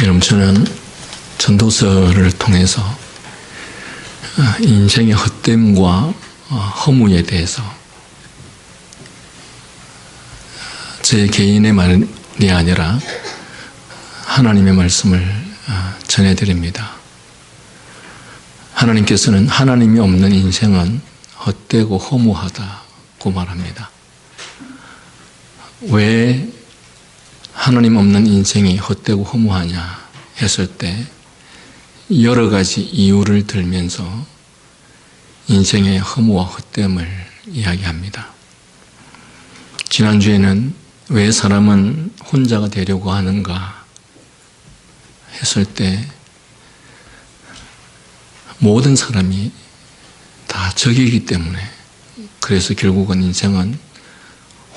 여러분, 저는 전도서를 통해서 인생의 헛됨과 허무에 대해서 제 개인의 말이 아니라 하나님의 말씀을 전해드립니다. 하나님께서는 하나님이 없는 인생은 헛되고 허무하다고 말합니다. 왜 하나님 없는 인생이 헛되고 허무하냐 했을 때 여러 가지 이유를 들면서 인생의 허무와 헛됨을 이야기합니다. 지난주에는 왜 사람은 혼자가 되려고 하는가 했을 때 모든 사람이 다 적이기 때문에, 그래서 결국은 인생은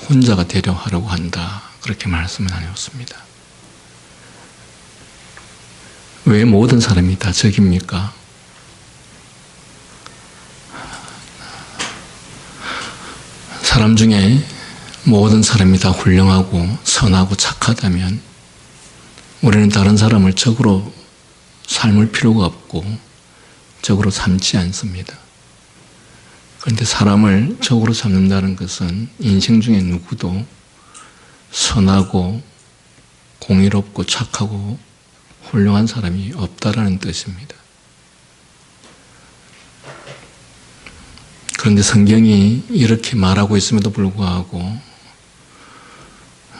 혼자가 되려 하려고 한다, 그렇게 말씀을 나눴습니다. 왜 모든 사람이 다 적입니까? 사람 중에 모든 사람이 다 훌륭하고 선하고 착하다면 우리는 다른 사람을 적으로 삶을 필요가 없고 적으로 삼지 않습니다. 그런데 사람을 적으로 삼는다는 것은 인생 중에 누구도 선하고 공의롭고 착하고 훌륭한 사람이 없다라는 뜻입니다. 그런데 성경이 이렇게 말하고 있음에도 불구하고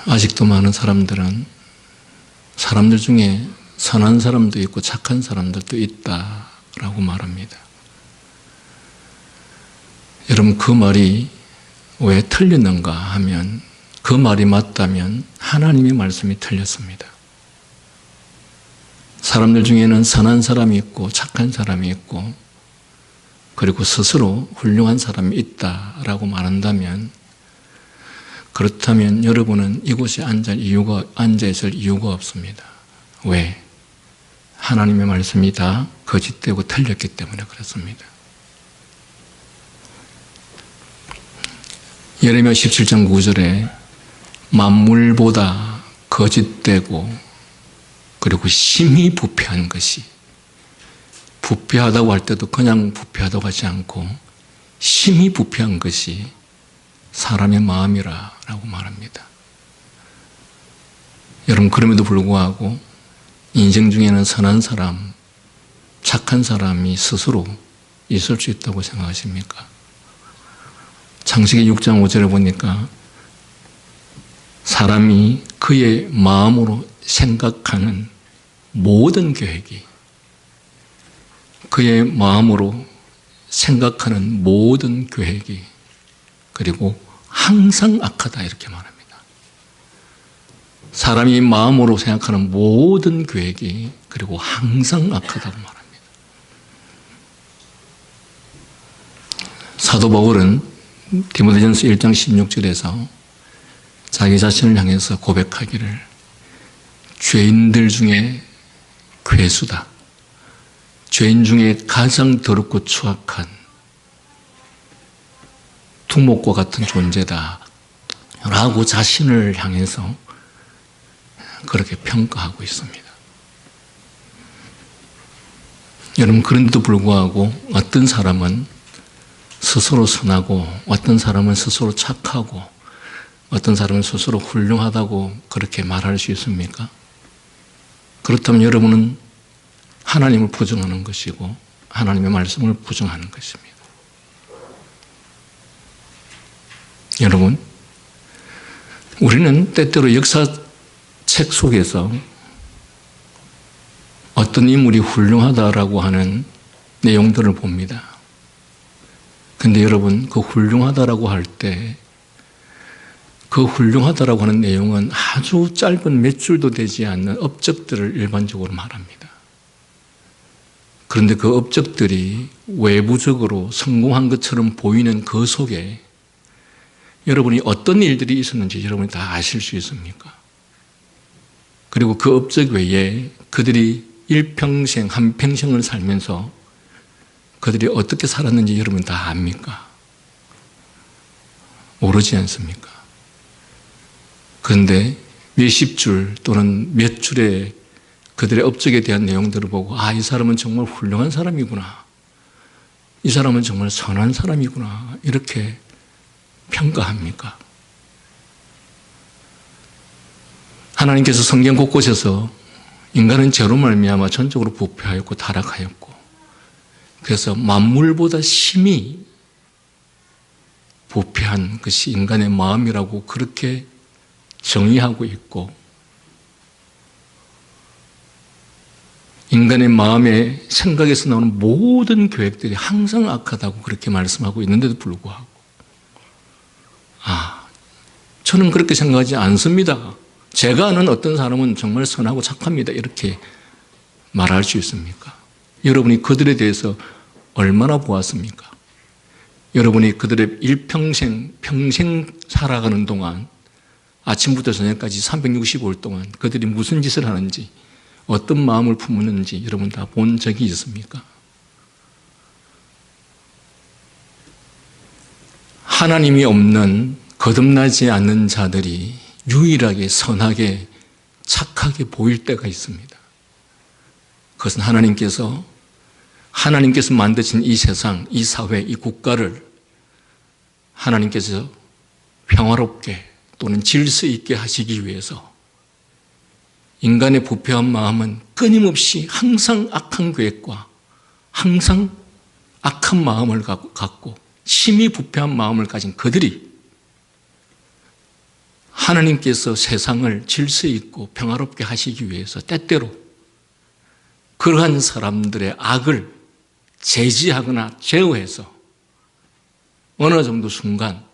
아직도 많은 사람들은 사람들 중에 선한 사람도 있고 착한 사람들도 있다라고 말합니다. 여러분, 그 말이 왜 틀렸는가 하면, 그 말이 맞다면 하나님의 말씀이 틀렸습니다. 사람들 중에는 선한 사람이 있고 착한 사람이 있고 그리고 스스로 훌륭한 사람이 있다라고 말한다면, 그렇다면 여러분은 이곳에 앉아 있을 이유가 없습니다. 왜? 하나님의 말씀이 다 거짓되고 틀렸기 때문에 그렇습니다. 예레미야 17장 9절에 만물보다 거짓되고 그리고 심히 부패한 것이, 부패하다고 할 때도 그냥 부패하다고 하지 않고 심히 부패한 것이 사람의 마음이라고 말합니다. 여러분, 그럼에도 불구하고 인생 중에는 선한 사람, 착한 사람이 스스로 있을 수 있다고 생각하십니까? 창세기 6장 5절에 보니까 사람이 그의 마음으로 생각하는 모든 계획이, 그의 마음으로 생각하는 모든 계획이 그리고 항상 악하다, 이렇게 말합니다. 사람이 마음으로 생각하는 모든 계획이 그리고 항상 악하다고 말합니다. 사도 바울은 디모데전서 1장 16절에서 자기 자신을 향해서 고백하기를 죄인들 중에 괴수다, 죄인 중에 가장 더럽고 추악한 두목과 같은 존재다 라고 자신을 향해서 그렇게 평가하고 있습니다. 여러분, 그런데도 불구하고 어떤 사람은 스스로 선하고 어떤 사람은 스스로 착하고 어떤 사람은 스스로 훌륭하다고 그렇게 말할 수 있습니까? 그렇다면 여러분은 하나님을 부정하는 것이고 하나님의 말씀을 부정하는 것입니다. 여러분, 우리는 때때로 역사책 속에서 어떤 인물이 훌륭하다라고 하는 내용들을 봅니다. 근데 여러분, 그 훌륭하다라고 할 때 그 훌륭하다라고 하는 내용은 아주 짧은 몇 줄도 되지 않는 업적들을 일반적으로 말합니다. 그런데 그 업적들이 외부적으로 성공한 것처럼 보이는 그 속에 여러분이 어떤 일들이 있었는지 여러분이 다 아실 수 있습니까? 그리고 그 업적 외에 그들이 일평생, 한평생을 살면서 그들이 어떻게 살았는지 여러분 다 압니까? 모르지 않습니까? 그런데 몇십 줄 또는 몇 줄의 그들의 업적에 대한 내용들을 보고 이 사람은 정말 훌륭한 사람이구나. 이 사람은 정말 선한 사람이구나. 이렇게 평가합니까? 하나님께서 성경 곳곳에서 인간은 죄로 말미암아 전적으로 부패하였고 타락하였고 그래서 만물보다 심히 부패한 것이 인간의 마음이라고 그렇게 정의하고 있고 인간의 마음의 생각에서 나오는 모든 계획들이 항상 악하다고 그렇게 말씀하고 있는데도 불구하고 저는 그렇게 생각하지 않습니다. 제가 아는 어떤 사람은 정말 선하고 착합니다. 이렇게 말할 수 있습니까? 여러분이 그들에 대해서 얼마나 보았습니까? 여러분이 그들의 평생 살아가는 동안 아침부터 저녁까지 365일 동안 그들이 무슨 짓을 하는지 어떤 마음을 품었는지 여러분 다 본 적이 있습니까? 하나님이 없는 거듭나지 않는 자들이 유일하게 선하게 착하게 보일 때가 있습니다. 그것은 하나님께서 만드신 이 세상, 이 사회, 이 국가를 하나님께서 평화롭게 또는 질서 있게 하시기 위해서 인간의 부패한 마음은 끊임없이 항상 악한 계획과 항상 악한 마음을 갖고 심히 부패한 마음을 가진 그들이 하나님께서 세상을 질서 있고 평화롭게 하시기 위해서 때때로 그러한 사람들의 악을 제지하거나 제어해서 어느 정도 순간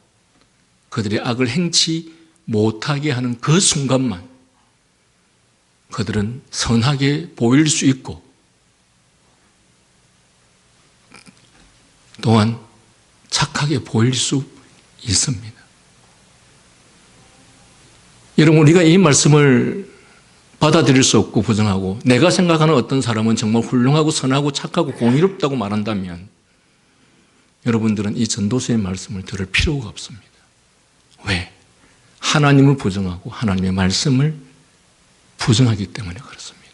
그들의 악을 행치 못하게 하는 그 순간만 그들은 선하게 보일 수 있고 또한 착하게 보일 수 있습니다. 여러분, 우리가 이 말씀을 받아들일 수 없고 부정하고 내가 생각하는 어떤 사람은 정말 훌륭하고 선하고 착하고 공의롭다고 말한다면 여러분들은 이 전도서의 말씀을 들을 필요가 없습니다. 왜? 하나님을 부정하고 하나님의 말씀을 부정하기 때문에 그렇습니다.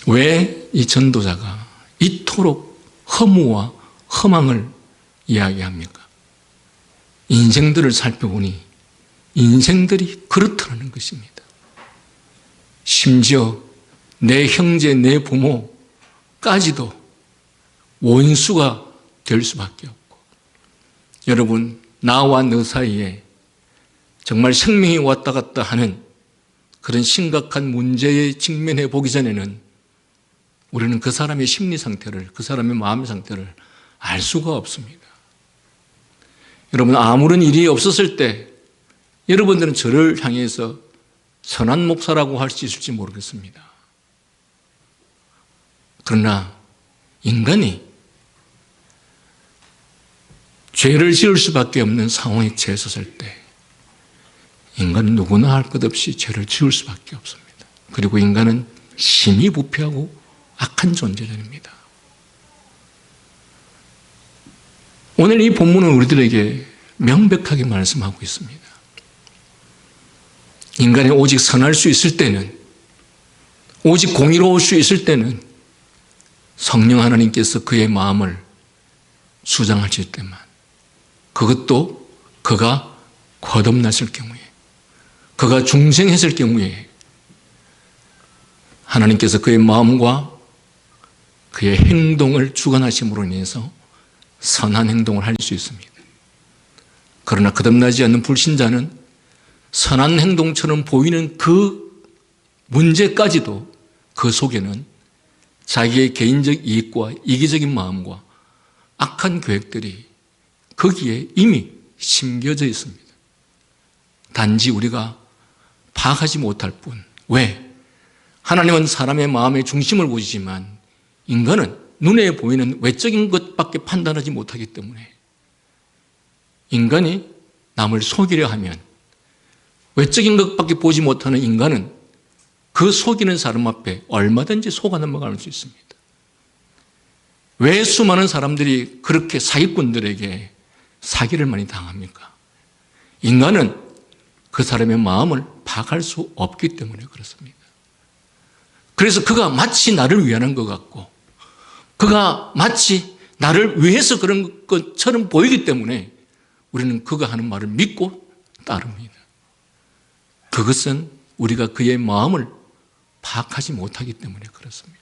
왜 이 전도자가 이토록 허무와 허망을 이야기합니까? 인생들을 살펴보니 인생들이 그렇다는 것입니다. 심지어 내 형제, 내 부모까지도 원수가 될 수밖에 없고 여러분, 나와 너 사이에 정말 생명이 왔다 갔다 하는 그런 심각한 문제에 직면해 보기 전에는 우리는 그 사람의 심리 상태를, 그 사람의 마음 상태를 알 수가 없습니다. 여러분, 아무런 일이 없었을 때 여러분들은 저를 향해서 선한 목사라고 할 수 있을지 모르겠습니다. 그러나 인간이 죄를 지을 수밖에 없는 상황에 처했을 때 인간은 누구나 할 것 없이 죄를 지을 수밖에 없습니다. 그리고 인간은 심히 부패하고 악한 존재들입니다. 오늘 이 본문은 우리들에게 명백하게 말씀하고 있습니다. 인간이 오직 선할 수 있을 때는, 오직 공의로울 수 있을 때는 성령 하나님께서 그의 마음을 수장하실 때만, 그것도 그가 거듭났을 경우에, 그가 중생했을 경우에 하나님께서 그의 마음과 그의 행동을 주관하심으로 인해서 선한 행동을 할 수 있습니다. 그러나 거듭나지 않는 불신자는 선한 행동처럼 보이는 그 문제까지도 그 속에는 자기의 개인적 이익과 이기적인 마음과 악한 계획들이 거기에 이미 심겨져 있습니다. 단지 우리가 파악하지 못할 뿐. 왜? 하나님은 사람의 마음의 중심을 보시지만 인간은 눈에 보이는 외적인 것밖에 판단하지 못하기 때문에 인간이 남을 속이려 하면 외적인 것밖에 보지 못하는 인간은 그 속이는 사람 앞에 얼마든지 속아 넘어갈 수 있습니다. 왜 수많은 사람들이 그렇게 사기꾼들에게 사기를 많이 당합니까? 인간은 그 사람의 마음을 파악할 수 없기 때문에 그렇습니다. 그래서 그가 마치 나를 위하는 것 같고 그가 마치 나를 위해서 그런 것처럼 보이기 때문에 우리는 그가 하는 말을 믿고 따릅니다. 그것은 우리가 그의 마음을 파악하지 못하기 때문에 그렇습니다.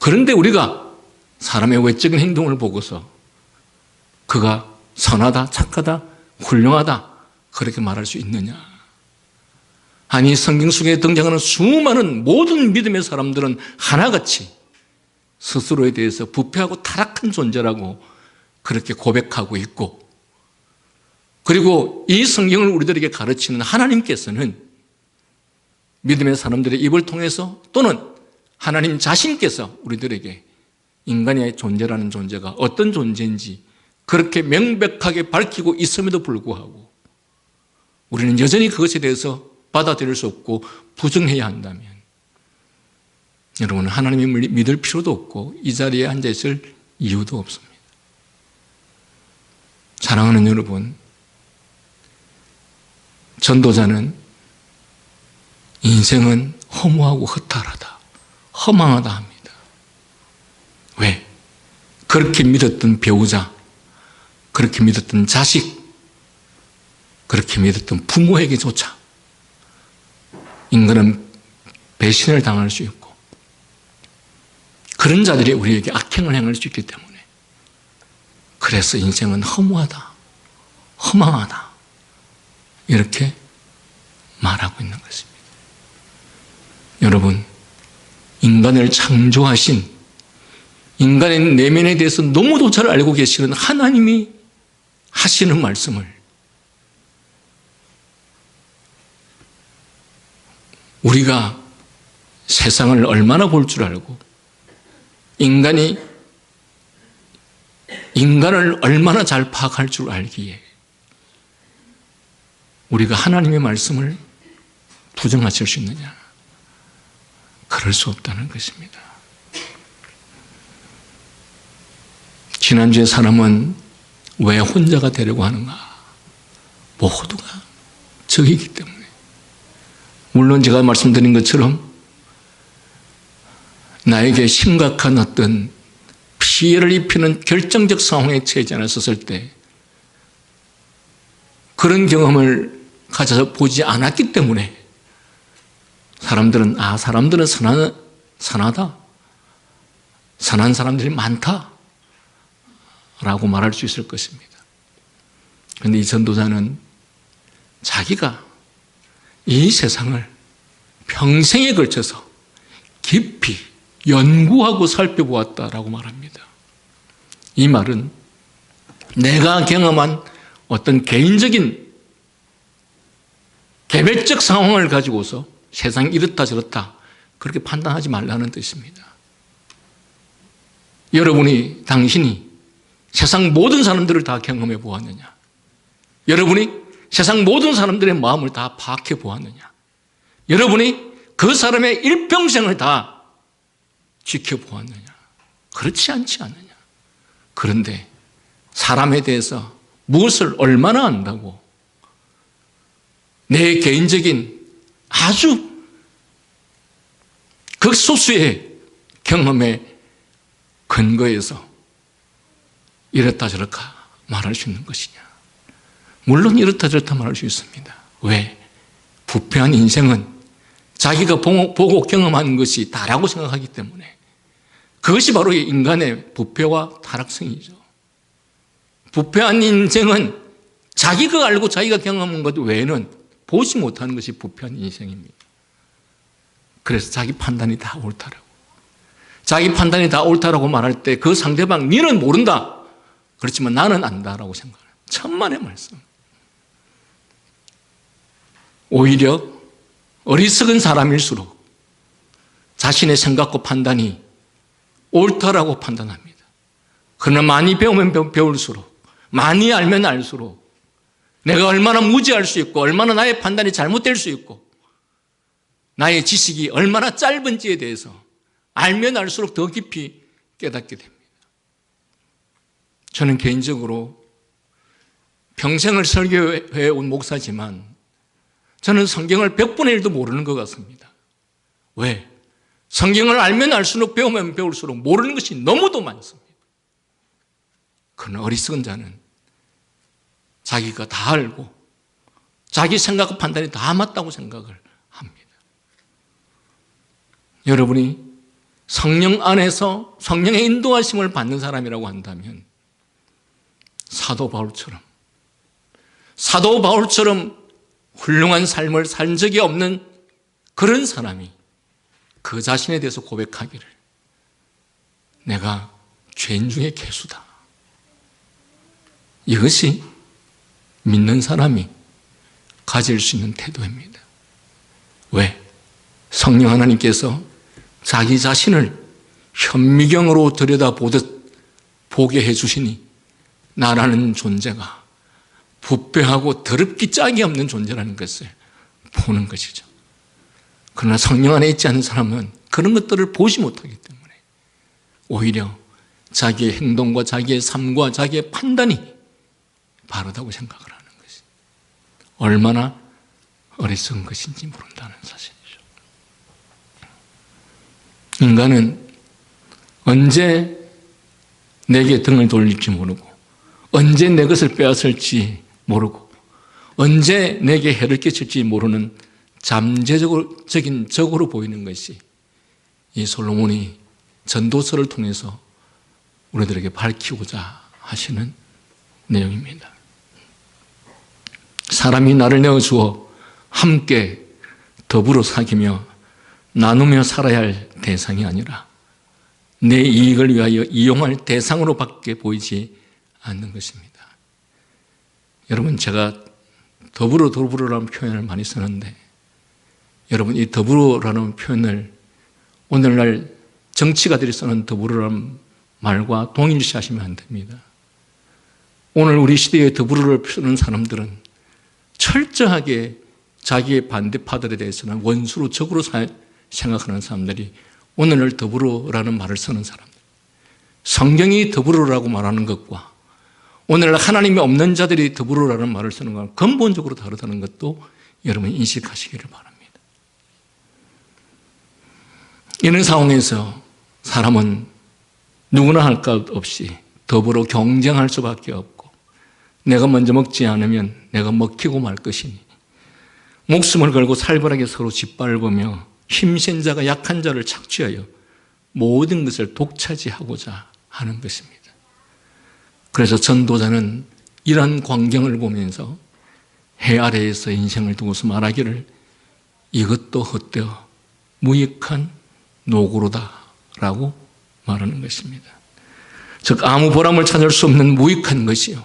그런데 우리가 사람의 외적인 행동을 보고서 그가 선하다, 착하다, 훌륭하다 그렇게 말할 수 있느냐? 아니, 성경 속에 등장하는 수많은 모든 믿음의 사람들은 하나같이 스스로에 대해서 부패하고 타락한 존재라고 그렇게 고백하고 있고, 그리고 이 성경을 우리들에게 가르치는 하나님께서는 믿음의 사람들의 입을 통해서 또는 하나님 자신께서 우리들에게 인간의 존재라는 존재가 어떤 존재인지 그렇게 명백하게 밝히고 있음에도 불구하고 우리는 여전히 그것에 대해서 받아들일 수 없고 부정해야 한다면 여러분, 하나님을 믿을 필요도 없고 이 자리에 앉아있을 이유도 없습니다. 사랑하는 여러분, 전도자는 인생은 허무하고 허탈하다, 허망하다 합니다. 왜? 그렇게 믿었던 배우자, 그렇게 믿었던 자식, 그렇게 믿었던 부모에게조차 인간은 배신을 당할 수 있고 그런 자들이 우리에게 악행을 행할 수 있기 때문에 그래서 인생은 허무하다, 허망하다 이렇게 말하고 있는 것입니다. 여러분, 인간을 창조하신 인간의 내면에 대해서 너무도 잘 알고 계시는 하나님이 하시는 말씀을 우리가 세상을 얼마나 볼 줄 알고 인간이 인간을 얼마나 잘 파악할 줄 알기에 우리가 하나님의 말씀을 부정하실 수 있느냐? 그럴 수 없다는 것입니다. 지난주에 사람은 왜 혼자가 되려고 하는가? 모두가 적이기 때문에. 물론 제가 말씀드린 것처럼 나에게 심각한 어떤 피해를 입히는 결정적 상황에 처하지 않았을 때 그런 경험을 가져서 보지 않았기 때문에 사람들은 선하다, 선한 사람들이 많다 라고 말할 수 있을 것입니다. 그런데 이 전도자는 자기가 이 세상을 평생에 걸쳐서 깊이 연구하고 살펴보았다라고 말합니다. 이 말은 내가 경험한 어떤 개인적인 개별적 상황을 가지고서 세상이 이렇다 저렇다 그렇게 판단하지 말라는 뜻입니다. 당신이 세상 모든 사람들을 다 경험해 보았느냐? 여러분이 세상 모든 사람들의 마음을 다 파악해 보았느냐? 여러분이 그 사람의 일평생을 다 지켜보았느냐? 그렇지 않지 않느냐? 그런데 사람에 대해서 무엇을 얼마나 안다고 내 개인적인 아주 극소수의 경험에 근거해서 이렇다 저렇다 말할 수 있는 것이냐? 물론 이렇다 저렇다 말할 수 있습니다. 왜? 부패한 인생은 자기가 보고 경험하는 것이 다라고 생각하기 때문에 그것이 바로 인간의 부패와 타락성이죠. 부패한 인생은 자기가 알고 자기가 경험한 것 외에는 보지 못하는 것이 부패한 인생입니다. 그래서 자기 판단이 다 옳다라고. 자기 판단이 다 옳다라고 말할 때 그 상대방 니는 모른다. 그렇지만 나는 안다라고 생각해요. 천만의 말씀. 오히려 어리석은 사람일수록 자신의 생각과 판단이 옳다라고 판단합니다. 그러나 많이 배우면 배울수록, 많이 알면 알수록 내가 얼마나 무지할 수 있고 얼마나 나의 판단이 잘못될 수 있고 나의 지식이 얼마나 짧은지에 대해서 알면 알수록 더 깊이 깨닫게 됩니다. 저는 개인적으로 평생을 설교해 온 목사지만 저는 성경을 100분의 1도 모르는 것 같습니다. 왜? 성경을 알면 알수록 배우면 배울수록 모르는 것이 너무도 많습니다. 그러나 어리석은 자는 자기가 다 알고 자기 생각과 판단이 다 맞다고 생각을 합니다. 여러분이 성령 안에서 성령의 인도하심을 받는 사람이라고 한다면 사도 바울처럼 훌륭한 삶을 산 적이 없는 그런 사람이 그 자신에 대해서 고백하기를 내가 죄인 중에 괴수다. 이것이 믿는 사람이 가질 수 있는 태도입니다. 왜? 성령 하나님께서 자기 자신을 현미경으로 들여다보듯 보게 해주시니 나라는 존재가 부패하고 더럽기 짝이 없는 존재라는 것을 보는 것이죠. 그러나 성령 안에 있지 않은 사람은 그런 것들을 보지 못하기 때문에 오히려 자기의 행동과 자기의 삶과 자기의 판단이 바르다고 생각을 하는 것이 얼마나 어리석은 것인지 모른다는 사실이죠. 인간은 언제 내게 등을 돌릴지 모르고 언제 내 것을 빼앗을지 모르고 언제 내게 해를 끼칠지 모르는 잠재적인 적으로 보이는 것이 이 솔로몬이 전도서를 통해서 우리들에게 밝히고자 하시는 내용입니다. 사람이 나를 내어주어 함께 더불어 사귀며 나누며 살아야 할 대상이 아니라 내 이익을 위하여 이용할 대상으로 밖에 보이지 않는 것입니다. 여러분, 제가 더불어라는 표현을 많이 쓰는데 여러분, 이 더불어라는 표현을 오늘날 정치가들이 쓰는 더불어라는 말과 동일시하시면 안 됩니다. 오늘 우리 시대에 더불어를 쓰는 사람들은 철저하게 자기의 반대파들에 대해서는 원수로 적으로 생각하는 사람들이 오늘날 더불어라는 말을 쓰는 사람들, 성경이 더불어라고 말하는 것과 오늘날 하나님이 없는 자들이 더불어라는 말을 쓰는 것은 근본적으로 다르다는 것도 여러분이 인식하시기를 바랍니다. 이런 상황에서 사람은 누구나 할 것 없이 더불어 경쟁할 수밖에 없고 내가 먼저 먹지 않으면 내가 먹히고 말 것이니 목숨을 걸고 살벌하게 서로 짓밟으며 힘센 자가 약한 자를 착취하여 모든 것을 독차지하고자 하는 것입니다. 그래서 전도자는 이러한 광경을 보면서 해 아래에서 인생을 두고서 말하기를 이것도 헛되어 무익한 노고로다라고 말하는 것입니다. 즉 아무 보람을 찾을 수 없는 무익한 것이요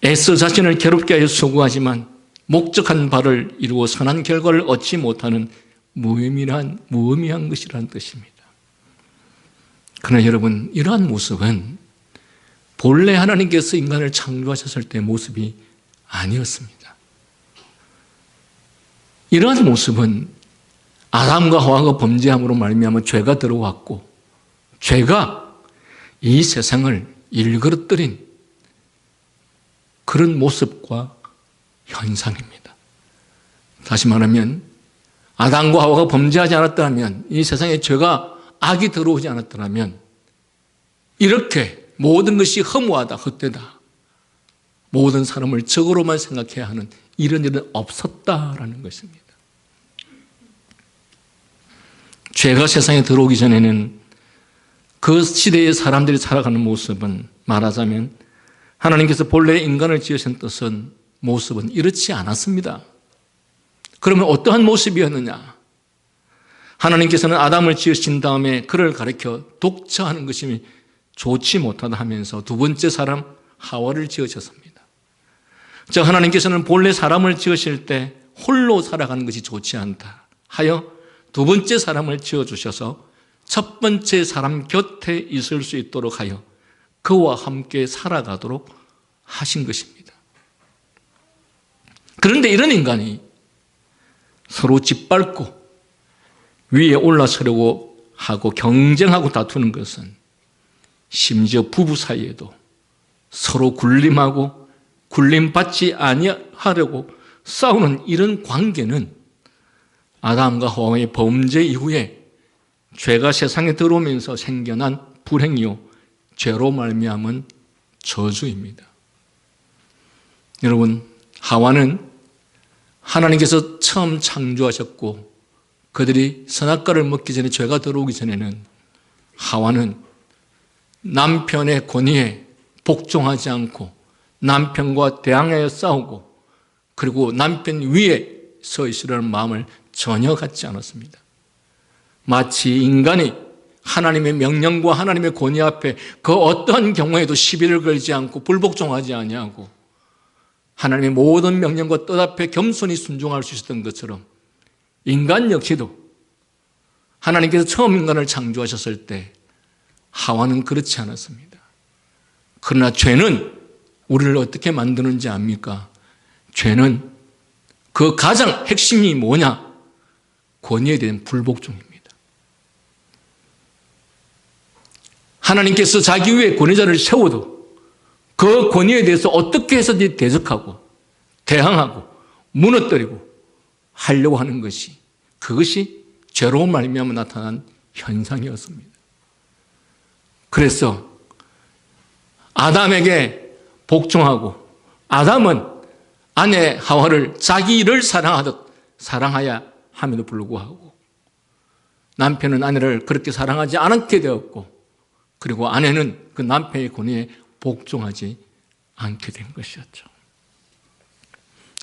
애써 자신을 괴롭게 하여 수고하지만 목적한 바를 이루어 선한 결과를 얻지 못하는 무의미한 것이라는 뜻입니다. 그러나 여러분, 이러한 모습은 본래 하나님께서 인간을 창조하셨을 때의 모습이 아니었습니다. 이러한 모습은 아담과 하와가 범죄함으로 말미암아 죄가 들어왔고 죄가 이 세상을 일그러뜨린 그런 모습과 현상입니다. 다시 말하면 아담과 하와가 범죄하지 않았다면, 이 세상에 죄가 악이 들어오지 않았다면 이렇게 모든 것이 허무하다, 헛되다, 모든 사람을 적으로만 생각해야 하는 이런 일은 없었다라는 것입니다. 죄가 세상에 들어오기 전에는 그 시대의 사람들이 살아가는 모습은 말하자면 하나님께서 본래 인간을 지으신 뜻은 모습은 이렇지 않았습니다. 그러면 어떠한 모습이었느냐? 하나님께서는 아담을 지으신 다음에 그를 가리켜 독처하는 것이 좋지 못하다 하면서 두 번째 사람 하와를 지으셨습니다. 즉 하나님께서는 본래 사람을 지으실 때 홀로 살아가는 것이 좋지 않다 하여 두 번째 사람을 지어주셔서 첫 번째 사람 곁에 있을 수 있도록 하여 그와 함께 살아가도록 하신 것입니다. 그런데 이런 인간이 서로 짓밟고 위에 올라서려고 하고 경쟁하고 다투는 것은 심지어 부부 사이에도 서로 굴림하고 굴림받지 아니하려고 싸우는 이런 관계는 아담과 하와의 범죄 이후에 죄가 세상에 들어오면서 생겨난 불행이요 죄로 말미암은 저주입니다. 여러분, 하와는 하나님께서 처음 창조하셨고 그들이 선악과를 먹기 전에, 죄가 들어오기 전에는 하와는 남편의 권위에 복종하지 않고 남편과 대항하여 싸우고 그리고 남편 위에 서 있으려는 마음을 전혀 갖지 않았습니다. 마치 인간이 하나님의 명령과 하나님의 권위 앞에 그 어떠한 경우에도 시비를 걸지 않고 불복종하지 아니하고 하나님의 모든 명령과 뜻 앞에 겸손히 순종할 수 있었던 것처럼 인간 역시도 하나님께서 처음 인간을 창조하셨을 때 하와는 그렇지 않았습니다. 그러나 죄는 우리를 어떻게 만드는지 압니까? 죄는 그 가장 핵심이 뭐냐? 권위에 대한 불복종입니다. 하나님께서 자기 위에 권위자를 세워도 그 권위에 대해서 어떻게 해서든지 대적하고 대항하고 무너뜨리고 하려고 하는 것이, 그것이 죄로 말미암아 나타난 현상이었습니다. 그래서 아담에게 복종하고 아담은 아내 하와를 자기를 사랑하듯 사랑하여 함에도 불구하고 남편은 아내를 그렇게 사랑하지 않게 되었고 그리고 아내는 그 남편의 권위에 복종하지 않게 된 것이었죠.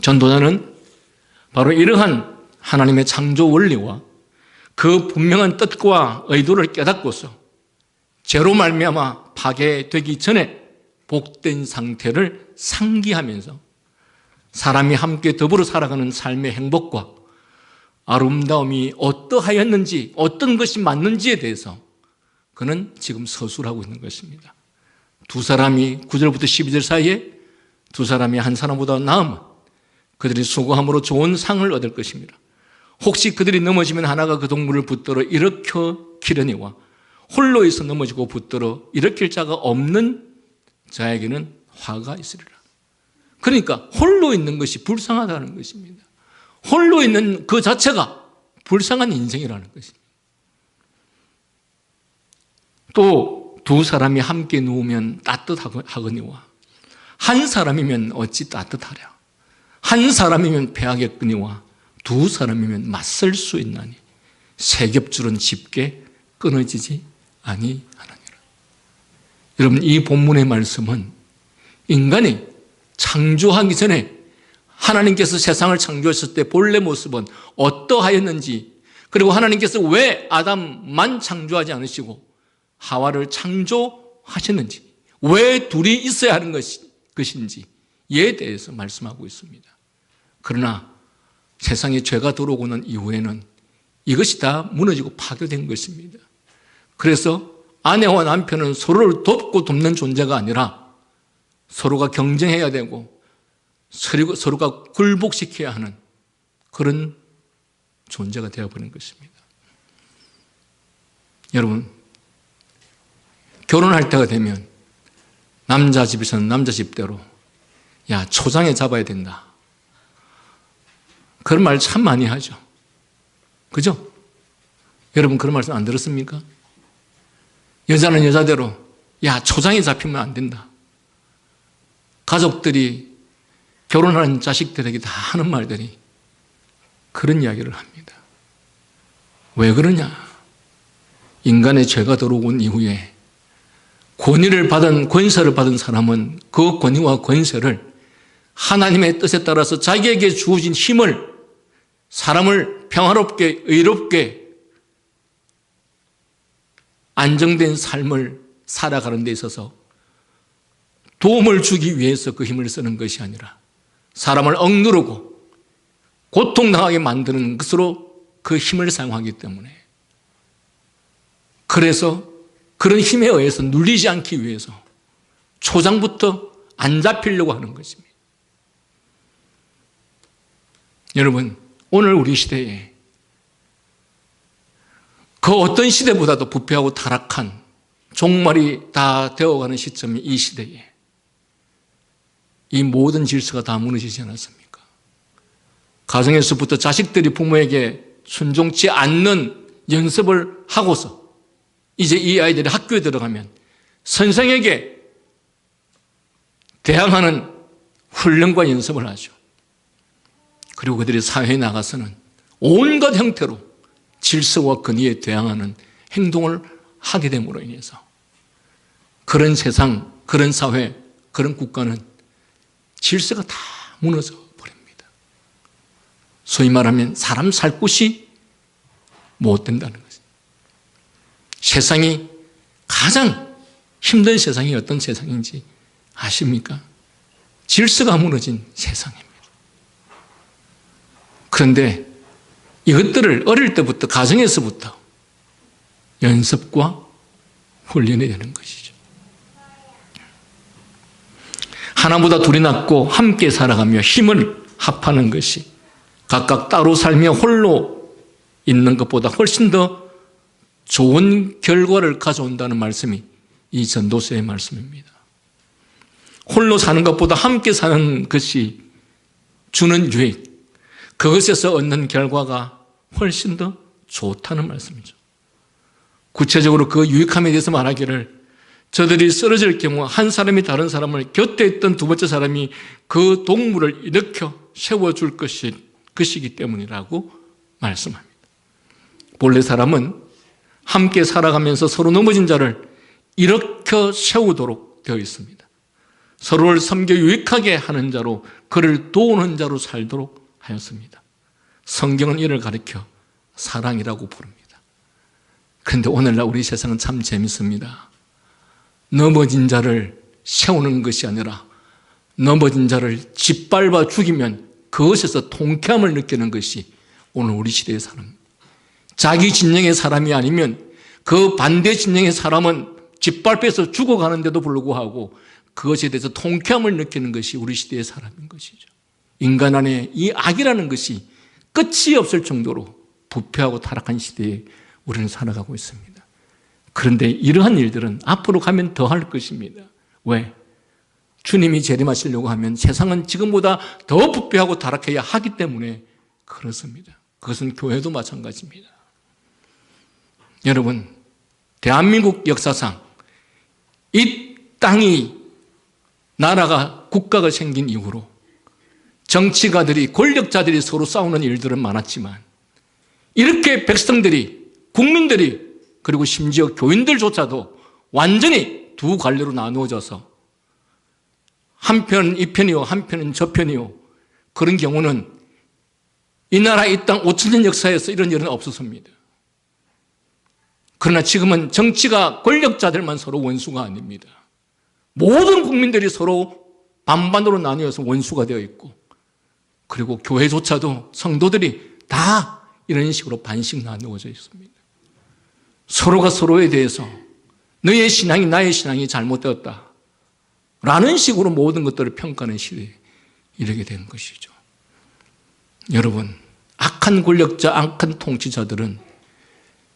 전도자는 바로 이러한 하나님의 창조 원리와 그 분명한 뜻과 의도를 깨닫고서 죄로 말미암아 파괴되기 전에 복된 상태를 상기하면서 사람이 함께 더불어 살아가는 삶의 행복과 아름다움이 어떠하였는지, 어떤 것이 맞는지에 대해서 그는 지금 서술하고 있는 것입니다. 두 사람이 9절부터 12절 사이에 두 사람이 한 사람보다 나으면 그들이 수고함으로 좋은 상을 얻을 것입니다. 혹시 그들이 넘어지면 하나가 그 동물을 붙들어 일으켜 기르니와 홀로 있어 넘어지고 붙들어 일으킬 자가 없는 자에게는 화가 있으리라. 그러니까 홀로 있는 것이 불쌍하다는 것입니다. 홀로 있는 그 자체가 불쌍한 인생이라는 것입니다. 또 두 사람이 함께 누우면 따뜻하거니와 한 사람이면 어찌 따뜻하랴. 한 사람이면 패하겠거니와 두 사람이면 맞설 수 있나니 세 겹줄은 쉽게 끊어지지 아니하느니라. 여러분, 이 본문의 말씀은 인간이 창조하기 전에 하나님께서 세상을 창조하셨을 때 본래 모습은 어떠하였는지, 그리고 하나님께서 왜 아담만 창조하지 않으시고 하와를 창조하셨는지, 왜 둘이 있어야 하는 것인지에 대해서 말씀하고 있습니다. 그러나 세상에 죄가 들어오고 난 이후에는 이것이 다 무너지고 파괴된 것입니다. 그래서 아내와 남편은 서로를 돕고 돕는 존재가 아니라 서로가 경쟁해야 되고 서로가 굴복시켜야 하는 그런 존재가 되어버린 것입니다. 여러분, 결혼할 때가 되면 남자 집에서는 남자 집대로 야, 초장에 잡아야 된다, 그런 말 참 많이 하죠. 그죠? 여러분, 그런 말씀 안 들었습니까? 여자는 여자대로 야, 초장에 잡히면 안 된다. 가족들이 결혼하는 자식들에게 다 하는 말들이 그런 이야기를 합니다. 왜 그러냐? 인간의 죄가 들어오고 이후에 권위를 받은, 권세를 받은 사람은 그 권위와 권세를 하나님의 뜻에 따라서 자기에게 주어진 힘을, 사람을 평화롭게 의롭게 안정된 삶을 살아가는 데 있어서 도움을 주기 위해서 그 힘을 쓰는 것이 아니라 사람을 억누르고 고통당하게 만드는 것으로 그 힘을 사용하기 때문에, 그래서 그런 힘에 의해서 눌리지 않기 위해서 초장부터 안 잡히려고 하는 것입니다. 여러분, 오늘 우리 시대에 그 어떤 시대보다도 부패하고 타락한 종말이 다 되어가는 시점이 이 시대에 이 모든 질서가 다 무너지지 않았습니까? 가정에서부터 자식들이 부모에게 순종치 않는 연습을 하고서 이제 이 아이들이 학교에 들어가면 선생에게 대항하는 훈련과 연습을 하죠. 그리고 그들이 사회에 나가서는 온갖 형태로 질서와 권위에 대항하는 행동을 하게 됨으로 인해서 그런 세상, 그런 사회, 그런 국가는 질서가 다 무너져 버립니다. 소위 말하면 사람 살 곳이 못 된다는 거죠. 세상이 가장 힘든 세상이 어떤 세상인지 아십니까? 질서가 무너진 세상입니다. 그런데 이것들을 어릴 때부터 가정에서부터 연습과 훈련이 되는 것이죠. 하나보다 둘이 낫고 함께 살아가며 힘을 합하는 것이 각각 따로 살며 홀로 있는 것보다 훨씬 더 좋은 결과를 가져온다는 말씀이 이 전도서의 말씀입니다. 홀로 사는 것보다 함께 사는 것이 주는 유익, 그것에서 얻는 결과가 훨씬 더 좋다는 말씀이죠. 구체적으로 그 유익함에 대해서 말하기를 저들이 쓰러질 경우 한 사람이 다른 사람을 곁에 있던 두 번째 사람이 그 동물을 일으켜 세워줄 것이기 때문이라고 말씀합니다. 본래 사람은 함께 살아가면서 서로 넘어진 자를 일으켜 세우도록 되어 있습니다. 서로를 섬겨 유익하게 하는 자로, 그를 도우는 자로 살도록 하였습니다. 성경은 이를 가리켜 사랑이라고 부릅니다. 그런데 오늘날 우리 세상은 참 재밌습니다. 넘어진 자를 세우는 것이 아니라 넘어진 자를 짓밟아 죽이면 그것에서 통쾌함을 느끼는 것이 오늘 우리 시대의 사람입니다. 자기 진영의 사람이 아니면 그 반대 진영의 사람은 짓밟혀서 죽어가는데도 불구하고 그것에 대해서 통쾌함을 느끼는 것이 우리 시대의 사람인 것이죠. 인간 안에 이 악이라는 것이 끝이 없을 정도로 부패하고 타락한 시대에 우리는 살아가고 있습니다. 그런데 이러한 일들은 앞으로 가면 더 할 것입니다. 왜? 주님이 재림하시려고 하면 세상은 지금보다 더 부패하고 타락해야 하기 때문에 그렇습니다. 그것은 교회도 마찬가지입니다. 여러분, 대한민국 역사상 이 땅이 나라가 국가가 생긴 이후로 정치가들이 권력자들이 서로 싸우는 일들은 많았지만 이렇게 백성들이 국민들이 그리고 심지어 교인들조차도 완전히 두 갈래로 나누어져서 한편은 이 편이요 한편은 저 편이요 그런 경우는 이 나라 이 땅 5천년 역사에서 이런 일은 없었습니다. 그러나 지금은 정치가 권력자들만 서로 원수가 아닙니다. 모든 국민들이 서로 반반으로 나뉘어서 원수가 되어 있고 그리고 교회조차도 성도들이 다 이런 식으로 반씩 나누어져 있습니다. 서로가 서로에 대해서 너의 신앙이 나의 신앙이 잘못되었다 라는 식으로 모든 것들을 평가하는 시대에 이르게 된 것이죠. 여러분, 악한 권력자, 악한 통치자들은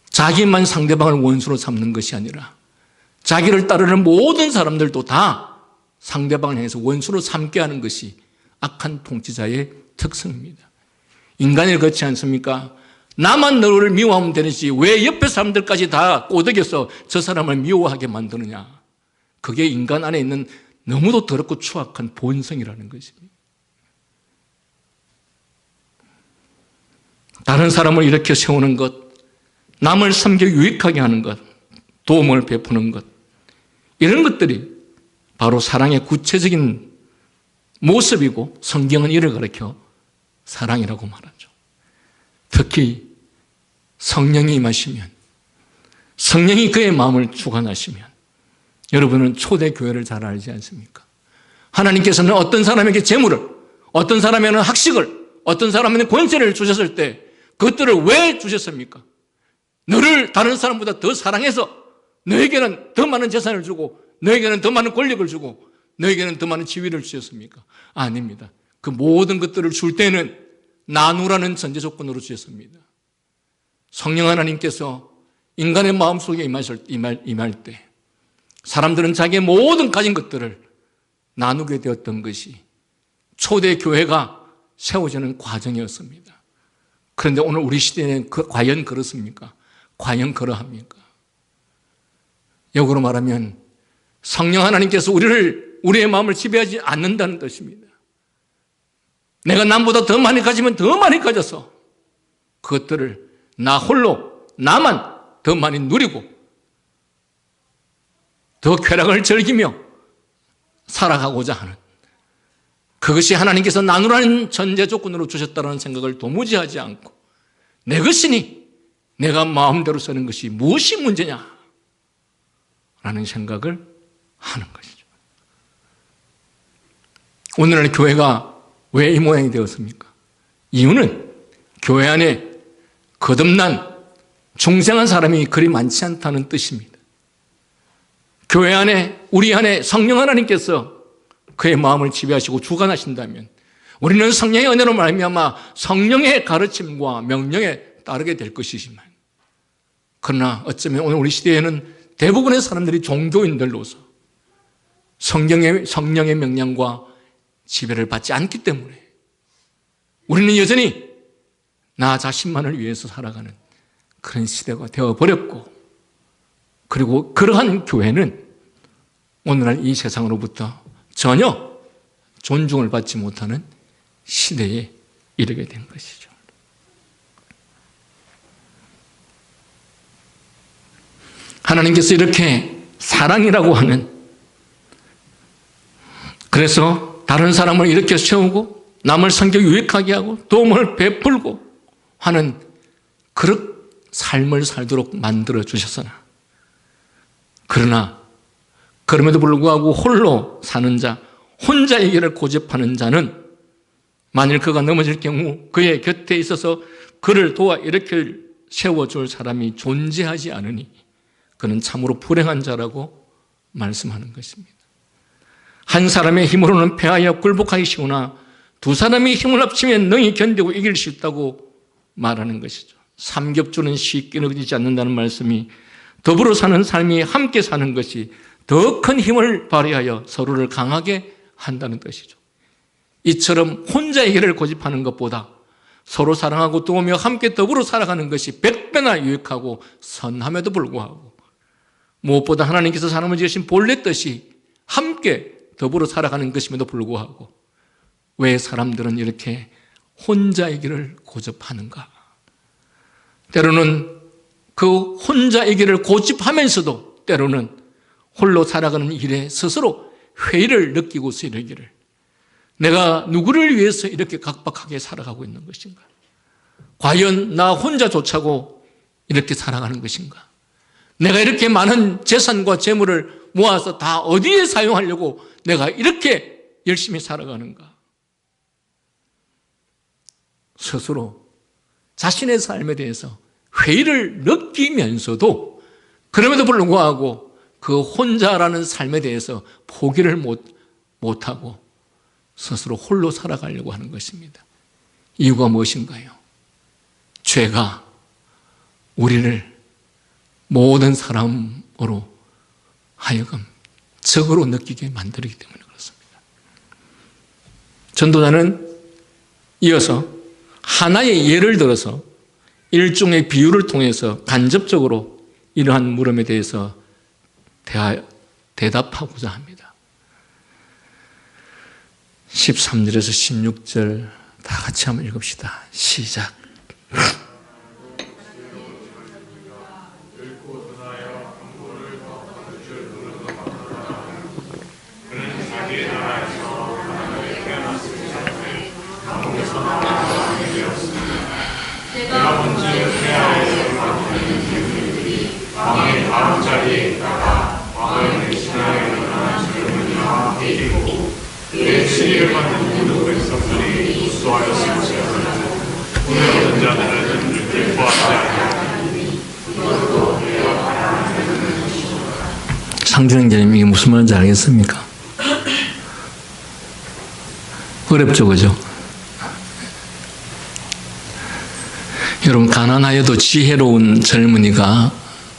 자기만 상대방을 원수로 삼는 것이 아니라 자기를 따르는 모든 사람들도 다 상대방을 향해서 원수로 삼게 하는 것이 악한 통치자의 특성입니다. 인간이 그렇지 않습니까? 나만 너를 미워하면 되는지 왜 옆에 사람들까지 다 꼬드겨서 저 사람을 미워하게 만드느냐. 그게 인간 안에 있는 너무도 더럽고 추악한 본성이라는 것입니다. 다른 사람을 일으켜 세우는 것, 남을 섬겨 유익하게 하는 것, 도움을 베푸는 것, 이런 것들이 바로 사랑의 구체적인 모습이고 성경은 이를 가리켜 사랑이라고 말하죠. 특히 성령이 임하시면, 성령이 그의 마음을 주관하시면 여러분은 초대교회를 잘 알지 않습니까? 하나님께서는 어떤 사람에게 재물을, 어떤 사람에게는 학식을, 어떤 사람에게는 권세를 주셨을 때 그것들을 왜 주셨습니까? 너를 다른 사람보다 더 사랑해서 너에게는 더 많은 재산을 주고 너에게는 더 많은 권력을 주고 너에게는 더 많은 지위를 주셨습니까? 아닙니다. 그 모든 것들을 줄 때는 나누라는 전제 조건으로 주셨습니다. 성령 하나님께서 인간의 마음속에 임할 때 사람들은 자기의 모든 가진 것들을 나누게 되었던 것이 초대교회가 세워지는 과정이었습니다. 그런데 오늘 우리 시대는 과연 그렇습니까? 과연 그러합니까? 역으로 말하면 성령 하나님께서 우리의 마음을 지배하지 않는다는 뜻입니다. 내가 남보다 더 많이 가지면 더 많이 가져서 그것들을 나 홀로, 나만 더 많이 누리고 더 쾌락을 즐기며 살아가고자 하는, 그것이 하나님께서 나누라는 전제 조건으로 주셨다는 생각을 도무지 하지 않고 내 것이니 내가 마음대로 쓰는 것이 무엇이 문제냐 라는 생각을 하는 것이죠. 오늘날 교회가 왜 이 모양이 되었습니까? 이유는 교회 안에 거듭난 중생한 사람이 그리 많지 않다는 뜻입니다. 교회 안에, 우리 안에 성령 하나님께서 그의 마음을 지배하시고 주관하신다면 우리는 성령의 은혜로 말미암아 성령의 가르침과 명령에 따르게 될 것이지만, 그러나 어쩌면 오늘 우리 시대에는 대부분의 사람들이 종교인들로서 성령의 명령과 지배를 받지 않기 때문에 우리는 여전히 나 자신만을 위해서 살아가는 그런 시대가 되어버렸고, 그리고 그러한 교회는 오늘날 이 세상으로부터 전혀 존중을 받지 못하는 시대에 이르게 된 것이죠. 하나님께서 이렇게 사랑이라고 하는, 그래서 다른 사람을 이렇게 세우고 남을 성격 유익하게 하고 도움을 베풀고 하는 그런 삶을 살도록 만들어 주셨으나, 그러나 그럼에도 불구하고 홀로 사는 자, 혼자의 길을 고집하는 자는 만일 그가 넘어질 경우 그의 곁에 있어서 그를 도와 일으켜 세워줄 사람이 존재하지 않으니 그는 참으로 불행한 자라고 말씀하는 것입니다. 한 사람의 힘으로는 패하여 굴복하기 쉬우나 두 사람이 힘을 합치면 능히 견디고 이길 수 있다고 말하는 것이죠. 삼겹줄은 쉽게 느껴지지 않는다는 말씀이 더불어 사는 삶이 함께 사는 것이 더 큰 힘을 발휘하여 서로를 강하게 한다는 뜻이죠. 이처럼 혼자의 길을 고집하는 것보다 서로 사랑하고 도우며 함께 더불어 살아가는 것이 100배나 유익하고 선함에도 불구하고, 무엇보다 하나님께서 사람을 지으신 본래 뜻이 함께 더불어 살아가는 것임에도 불구하고 왜 사람들은 이렇게 혼자의 길을 고집하는가? 때로는 그 혼자의 길을 고집하면서도 때로는 홀로 살아가는 일에 스스로 회의를 느끼고서 이르기를, 내가 누구를 위해서 이렇게 각박하게 살아가고 있는 것인가? 과연 나 혼자조차고 이렇게 살아가는 것인가? 내가 이렇게 많은 재산과 재물을 모아서 다 어디에 사용하려고 내가 이렇게 열심히 살아가는가? 스스로 자신의 삶에 대해서 회의를 느끼면서도 그럼에도 불구하고 그 혼자라는 삶에 대해서 포기를 못하고 스스로 홀로 살아가려고 하는 것입니다. 이유가 무엇인가요? 죄가 우리를 모든 사람으로 하여금 적으로 느끼게 만들기 때문에 그렇습니다. 전도자는 이어서 하나의 예를 들어서 일종의 비유를 통해서 간접적으로 이러한 물음에 대해서 대답하고자 합니다. 13절에서 16절 다 같이 한번 읽읍시다. 시작. 상준형제님, 이게 무슨 말인지 알겠습니까? 어렵죠, 그죠? 여러분, 가난하여도 지혜로운 젊은이가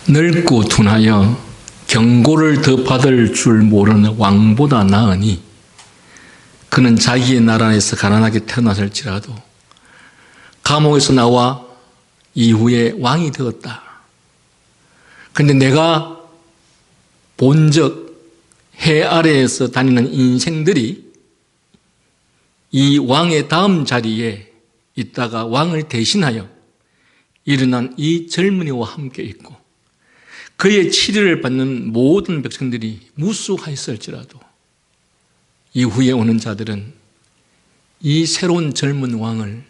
늙고 둔하여 경고를 더 받을 줄 모르는 왕보다 나으니 그는 자기의 나라 안에서 가난하게 태어났을지라도 감옥에서 나와 이후에 왕이 되었다. 그런데 내가 본적 해 아래에서 다니는 인생들이 이 왕의 다음 자리에 있다가 왕을 대신하여 일어난 이 젊은이와 함께 있고 그의 치료를 받는 모든 백성들이 무수하였을지라도 이후에 오는 자들은 이 새로운 젊은 왕을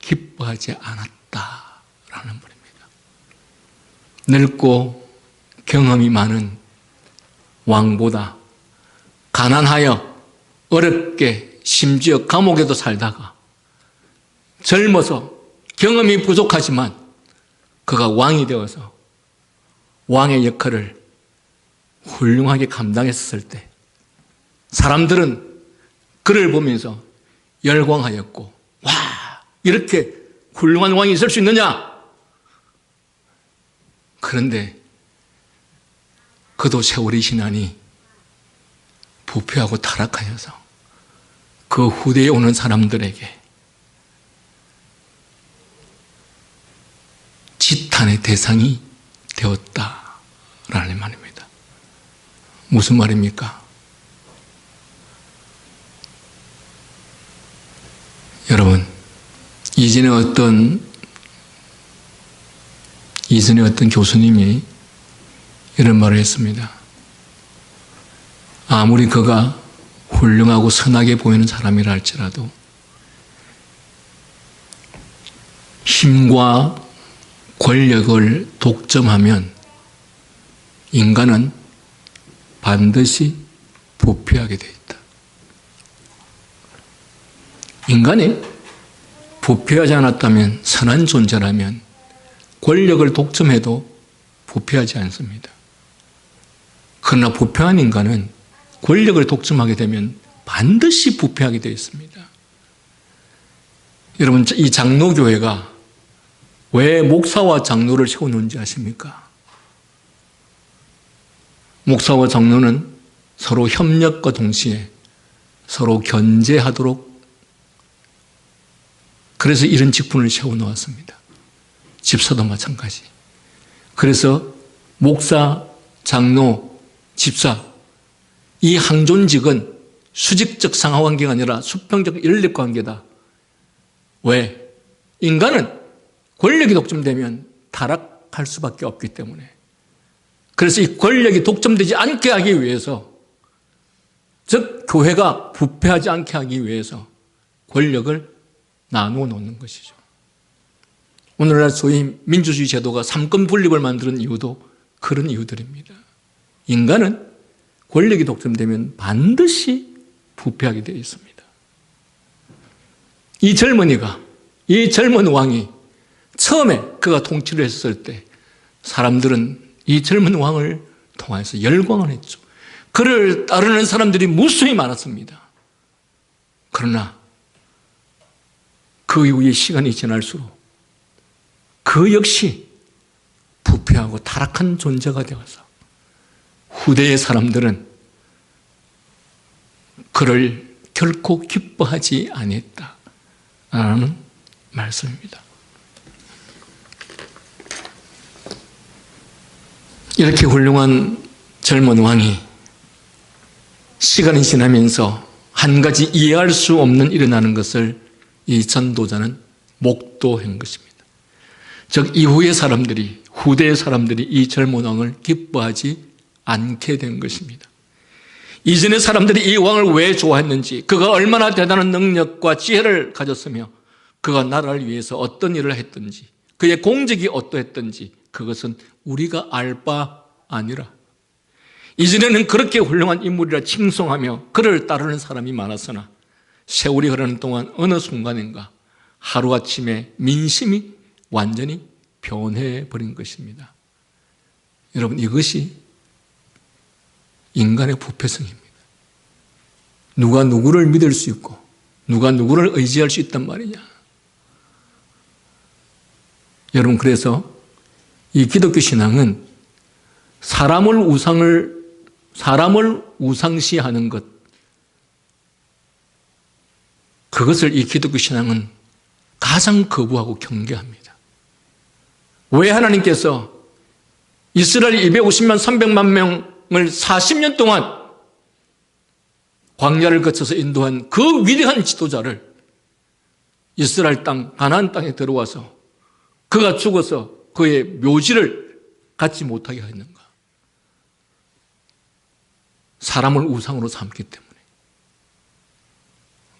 기뻐하지 않았다라는 말입니다. 늙고 경험이 많은 왕보다 가난하여 어렵게 심지어 감옥에도 살다가 젊어서 경험이 부족하지만 그가 왕이 되어서 왕의 역할을 훌륭하게 감당했을 때 사람들은 그를 보면서 열광하였고, 와, 이렇게 훌륭한 왕이 있을 수 있느냐? 그런데 그도 세월이 지나니 부패하고 타락하여서 그 후대에 오는 사람들에게 지탄의 대상이 되었다라는 말입니다. 무슨 말입니까? 여러분, 이전에 어떤 교수님이 이런 말을 했습니다. 아무리 그가 훌륭하고 선하게 보이는 사람이라 할지라도 힘과 권력을 독점하면 인간은 반드시 부패하게 되어 있다. 인간이 부패하지 않았다면, 선한 존재라면 권력을 독점해도 부패하지 않습니다. 그러나 부패한 인간은 권력을 독점하게 되면 반드시 부패하게 되어 있습니다. 여러분, 이 장로교회가 왜 목사와 장로를 세우는지 아십니까? 목사와 장로는 서로 협력과 동시에 서로 견제하도록, 그래서 이런 직분을 세워놓았습니다. 집사도 마찬가지. 그래서 목사, 장로, 집사, 이 항존직은 수직적 상하관계가 아니라 수평적 연립관계다. 왜? 인간은 권력이 독점되면 타락할 수밖에 없기 때문에. 그래서 이 권력이 독점되지 않게 하기 위해서, 즉 교회가 부패하지 않게 하기 위해서 권력을 나누어 놓는 것이죠. 오늘날 소위 민주주의 제도가 삼권 분립을 만드는 이유도 그런 이유들입니다. 인간은 권력이 독점되면 반드시 부패하게 되어 있습니다. 이 젊은 왕이 처음에 그가 통치를 했을 때 사람들은 이 젊은 왕을 통해서 열광을 했죠. 그를 따르는 사람들이 무수히 많았습니다. 그러나 그 이후에 시간이 지날수록 그 역시 부패하고 타락한 존재가 되어서 후대의 사람들은 그를 결코 기뻐하지 아니했다라는 말씀입니다. 이렇게 훌륭한 젊은 왕이 시간이 지나면서 한 가지 이해할 수 없는 일어나는 것을 이 전도자는 목도한 것입니다. 즉 이후의 사람들이, 후대의 사람들이 이 젊은 왕을 기뻐하지 않게 된 것입니다. 이전의 사람들이 이 왕을 왜 좋아했는지, 그가 얼마나 대단한 능력과 지혜를 가졌으며 그가 나라를 위해서 어떤 일을 했든지, 그의 공적이 어떠했든지 그것은 우리가 알 바 아니라, 이전에는 그렇게 훌륭한 인물이라 칭송하며 그를 따르는 사람이 많았으나 세월이 흐르는 동안 어느 순간인가 하루아침에 민심이 완전히 변해버린 것입니다. 여러분, 이것이 인간의 부패성입니다. 누가 누구를 믿을 수 있고 누가 누구를 의지할 수 있단 말이냐. 여러분, 그래서 이 기독교 신앙은 사람을 우상시하는 것, 그것을 이 기독교 신앙은 가장 거부하고 경계합니다. 왜 하나님께서 이스라엘 250만 300만 명을 40년 동안 광야를 거쳐서 인도한 그 위대한 지도자를 이스라엘 땅, 가나안 땅에 들어와서 그가 죽어서 그의 묘지를 갖지 못하게 했는가? 사람을 우상으로 삼기 때문에.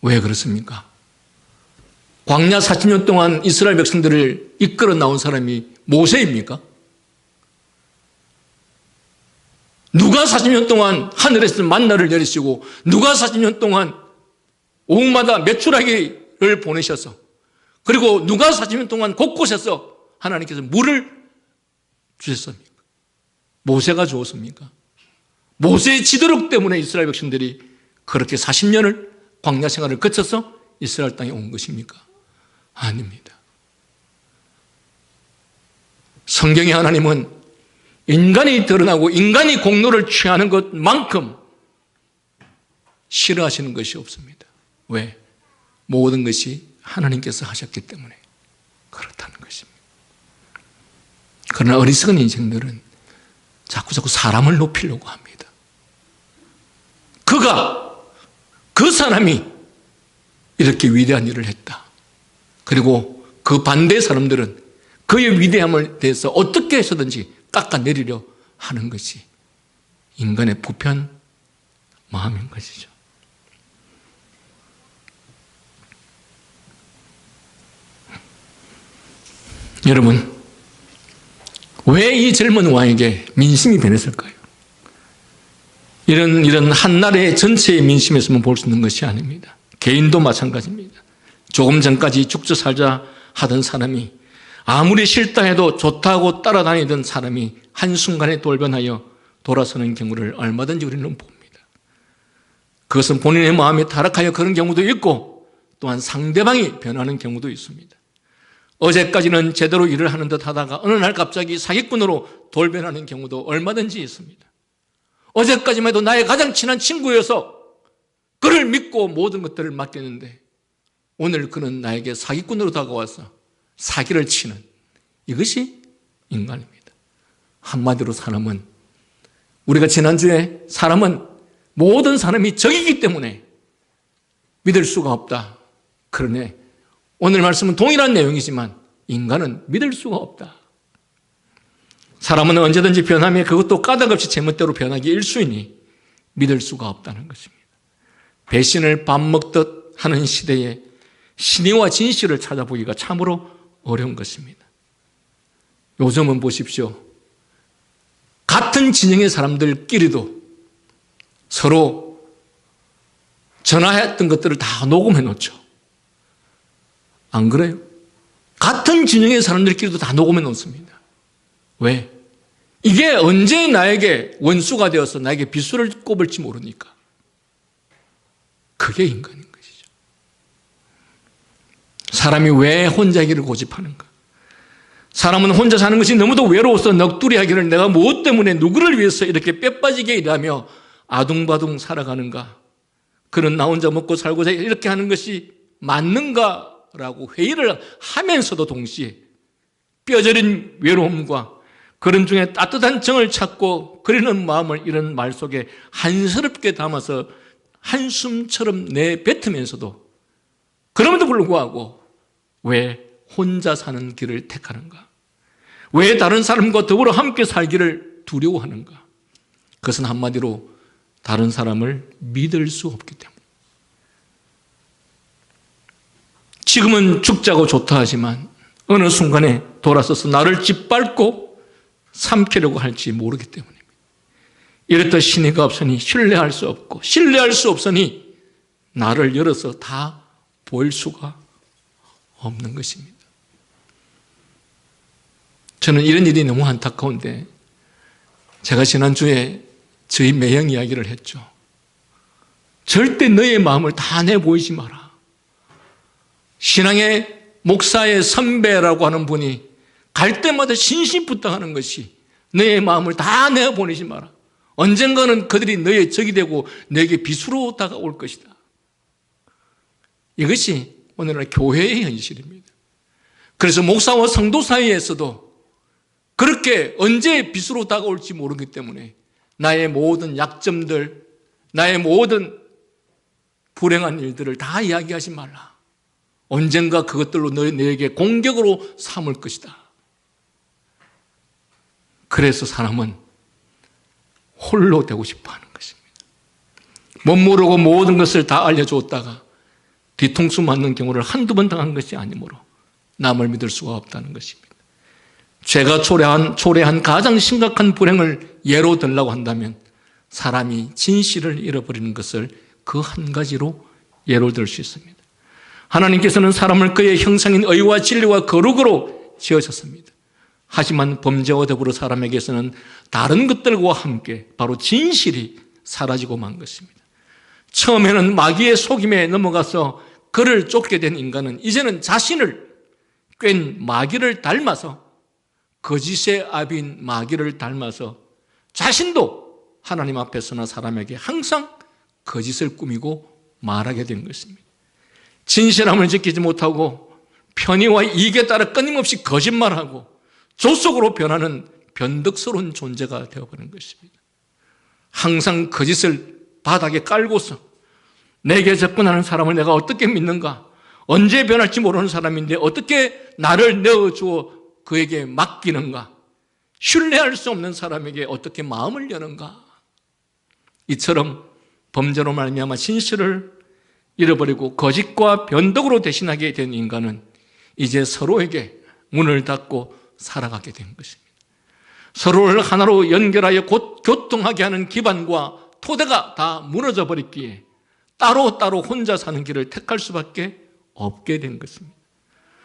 왜 그렇습니까? 광야 40년 동안 이스라엘 백성들을 이끌어 나온 사람이 모세입니까? 누가 40년 동안 하늘에서 만나를 내리시고 누가 40년 동안 오후마다 메추라기를 보내셔서 그리고 누가 40년 동안 곳곳에서 하나님께서 물을 주셨습니까? 모세가 주었습니까? 모세의 지도력 때문에 이스라엘 백성들이 그렇게 40년을 광야 생활을 거쳐서 이스라엘 땅에 온 것입니까? 아닙니다. 성경의 하나님은 인간이 드러나고 인간이 공로를 취하는 것만큼 싫어하시는 것이 없습니다. 왜? 모든 것이 하나님께서 하셨기 때문에 그렇다는 것입니다. 그러나 어리석은 인생들은 자꾸 사람을 높이려고 합니다. 그 사람이 이렇게 위대한 일을 했다. 그리고 그 반대 사람들은 그의 위대함을 대해서 어떻게 해서든지 깎아내리려 하는 것이 인간의 부편 마음인 것이죠. 여러분, 왜 이 젊은 왕에게 민심이 변했을까요? 이런 한 나라의 전체의 민심에서만 볼 수 있는 것이 아닙니다. 개인도 마찬가지입니다. 조금 전까지 죽자 살자 하던 사람이 아무리 싫다 해도 좋다고 따라다니던 사람이 한순간에 돌변하여 돌아서는 경우를 얼마든지 우리는 봅니다. 그것은 본인의 마음이 타락하여 그런 경우도 있고 또한 상대방이 변하는 경우도 있습니다. 어제까지는 제대로 일을 하는 듯 하다가 어느 날 갑자기 사기꾼으로 돌변하는 경우도 얼마든지 있습니다. 어제까지만 해도 나의 가장 친한 친구여서 그를 믿고 모든 것들을 맡겼는데 오늘 그는 나에게 사기꾼으로 다가와서 사기를 치는, 이것이 인간입니다. 한마디로 사람은, 우리가 지난주에 사람은 모든 사람이 적이기 때문에 믿을 수가 없다. 그러네. 오늘 말씀은 동일한 내용이지만 인간은 믿을 수가 없다. 사람은 언제든지 변하며 그것도 까닭없이 제멋대로 변하기 일쑤이니 믿을 수가 없다는 것입니다. 배신을 밥 먹듯 하는 시대에 신의와 진실을 찾아보기가 참으로 어려운 것입니다. 요즘은 보십시오. 같은 진영의 사람들끼리도 서로 전화했던 것들을 다 녹음해 놓죠. 안 그래요? 같은 진영의 사람들끼리도 다 녹음해 놓습니다. 왜? 이게 언제 나에게 원수가 되어서 나에게 비수를 꼽을지 모르니까. 그게 인간인 것이죠. 사람이 왜 혼자기를 고집하는가? 사람은 혼자 사는 것이 너무도 외로워서 넋두리하기를 내가 무엇 때문에 누구를 위해서 이렇게 뼈빠지게 일하며 아둥바둥 살아가는가? 그는 나 혼자 먹고 살고자 이렇게 하는 것이 맞는가라고 회의를 하면서도 동시에 뼈저린 외로움과 그런 중에 따뜻한 정을 찾고 그리는 마음을 이런 말 속에 한스럽게 담아서 한숨처럼 내뱉으면서도 그럼에도 불구하고 왜 혼자 사는 길을 택하는가? 왜 다른 사람과 더불어 함께 살기를 두려워하는가? 그것은 한마디로 다른 사람을 믿을 수 없기 때문에. 지금은 죽자고 좋다 하지만 어느 순간에 돌아서서 나를 짓밟고 삼키려고 할지 모르기 때문입니다. 이렇듯 신의가 없으니 신뢰할 수 없고 신뢰할 수 없으니 나를 열어서 다 보일 수가 없는 것입니다. 저는 이런 일이 너무 안타까운데 제가 지난주에 저희 매형 이야기를 했죠. 절대 너의 마음을 다 내보이지 마라. 신앙의 목사의 선배라고 하는 분이 갈 때마다 신신부탁하는 것이 너의 마음을 다 내보내지 마라. 언젠가는 그들이 너의 적이 되고 너에게 비수로 다가올 것이다. 이것이 오늘날 교회의 현실입니다. 그래서 목사와 성도 사이에서도 그렇게 언제 빛으로 다가올지 모르기 때문에 나의 모든 약점들, 나의 모든 불행한 일들을 다 이야기하지 말라. 언젠가 그것들로 너에게 공격으로 삼을 것이다. 그래서 사람은 홀로 되고 싶어 하는 것입니다. 못 모르고 모든 것을 다 알려주었다가 뒤통수 맞는 경우를 한두 번 당한 것이 아니므로 남을 믿을 수가 없다는 것입니다. 죄가 초래한 가장 심각한 불행을 예로 들라고 한다면 사람이 진실을 잃어버리는 것을 그 한 가지로 예로 들 수 있습니다. 하나님께서는 사람을 그의 형상인 의와 진리와 거룩으로 지으셨습니다. 하지만 범죄와 더불어 사람에게서는 다른 것들과 함께 바로 진실이 사라지고 만 것입니다. 처음에는 마귀의 속임에 넘어가서 그를 쫓게 된 인간은 이제는 자신을 꿰인 마귀를 닮아서, 거짓의 아비인 마귀를 닮아서 자신도 하나님 앞에서나 사람에게 항상 거짓을 꾸미고 말하게 된 것입니다. 진실함을 지키지 못하고 편의와 이익에 따라 끊임없이 거짓말하고 조속으로 변하는 변덕스러운 존재가 되어버린 것입니다. 항상 거짓을 바닥에 깔고서 내게 접근하는 사람을 내가 어떻게 믿는가? 언제 변할지 모르는 사람인데 어떻게 나를 내어주어 그에게 맡기는가? 신뢰할 수 없는 사람에게 어떻게 마음을 여는가? 이처럼 범죄로 말미암아 진실을 잃어버리고 거짓과 변덕으로 대신하게 된 인간은 이제 서로에게 문을 닫고 살아가게 된 것입니다. 서로를 하나로 연결하여 곧 교통하게 하는 기반과 토대가 다 무너져 버렸기에 따로따로 혼자 사는 길을 택할 수밖에 없게 된 것입니다.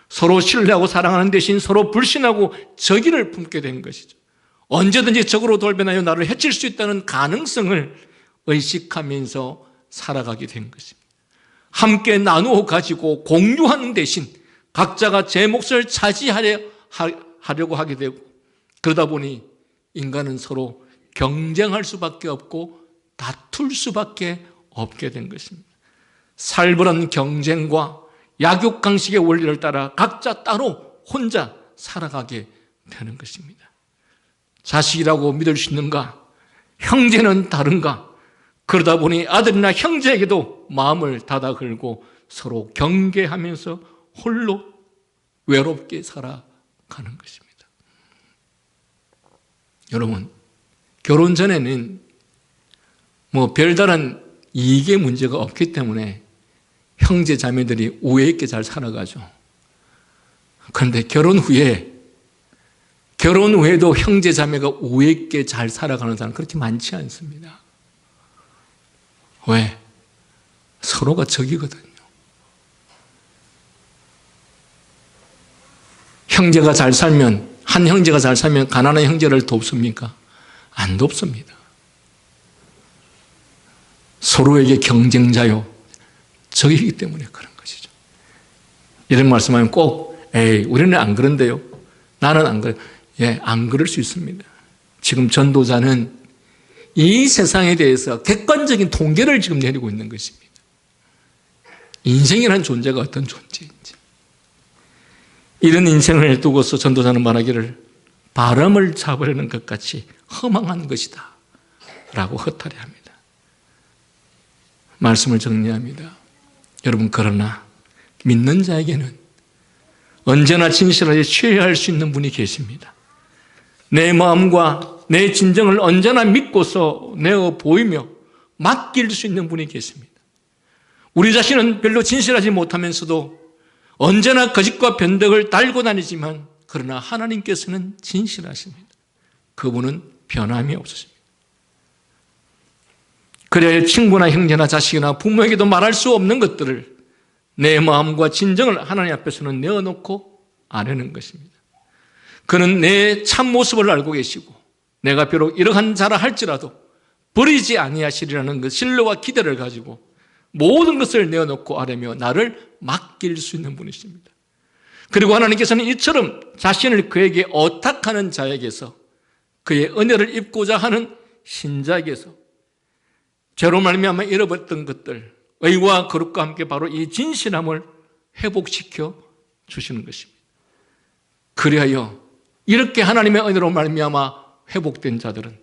서로 신뢰하고 사랑하는 대신 서로 불신하고 적의를 품게 된 것이죠. 언제든지 적으로 돌변하여 나를 해칠 수 있다는 가능성을 의식하면서 살아가게 된 것입니다. 함께 나누어 가지고 공유하는 대신 각자가 제 몫을 차지하려고 하게 되고, 그러다 보니 인간은 서로 경쟁할 수밖에 없고 다툴 수밖에 없게 된 것입니다. 살벌한 경쟁과 약육강식의 원리를 따라 각자 따로 혼자 살아가게 되는 것입니다. 자식이라고 믿을 수 있는가? 형제는 다른가? 그러다 보니 아들이나 형제에게도 마음을 닫아 걸고 서로 경계하면서 홀로 외롭게 살아가는 것입니다. 여러분, 결혼 전에는 별다른 이익의 문제가 없기 때문에 형제 자매들이 우애 있게 잘 살아가죠. 그런데 결혼 후에도 형제 자매가 우애 있게 잘 살아가는 사람은 그렇게 많지 않습니다. 왜? 서로가 적이거든요. 형제가 잘 살면, 한 형제가 잘 살면 가난한 형제를 돕습니까? 안 돕습니다. 서로에게 경쟁자요, 적이기 때문에 그런 것이죠. 이런 말씀하면 꼭 우리는 안 그런데요, 나는 안 그래. 안 그럴 수 있습니다. 지금 전도자는 이 세상에 대해서 객관적인 통계를 지금 내리고 있는 것입니다. 인생이라는 존재가 어떤 존재인지. 이런 인생을 두고서 전도자는 말하기를 바람을 잡으려는 것 같이 허망한 것이다 라고 허탈해합니다. 말씀을 정리합니다. 여러분, 그러나 믿는 자에게는 언제나 진실하게 신뢰할 수 있는 분이 계십니다. 내 마음과 내 진정을 언제나 믿고서 내어 보이며 맡길 수 있는 분이 계십니다. 우리 자신은 별로 진실하지 못하면서도 언제나 거짓과 변덕을 달고 다니지만 그러나 하나님께서는 진실하십니다. 그분은 변함이 없으십니다. 그래야 친구나 형제나 자식이나 부모에게도 말할 수 없는 것들을 내 마음과 진정을 하나님 앞에서는 내어놓고 아뢰는 것입니다. 그는 내 참모습을 알고 계시고 내가 비록 이러한 자라 할지라도 버리지 아니하시리라는 그 신뢰와 기대를 가지고 모든 것을 내어놓고 아뢰며 나를 맡길 수 있는 분이십니다. 그리고 하나님께서는 이처럼 자신을 그에게 의탁하는 자에게서, 그의 은혜를 입고자 하는 신자에게서 죄로 말미암아 잃어버렸던 것들, 의와 거룩과 함께 바로 이 진실함을 회복시켜 주시는 것입니다. 그리하여 이렇게 하나님의 은혜로 말미암아 회복된 자들은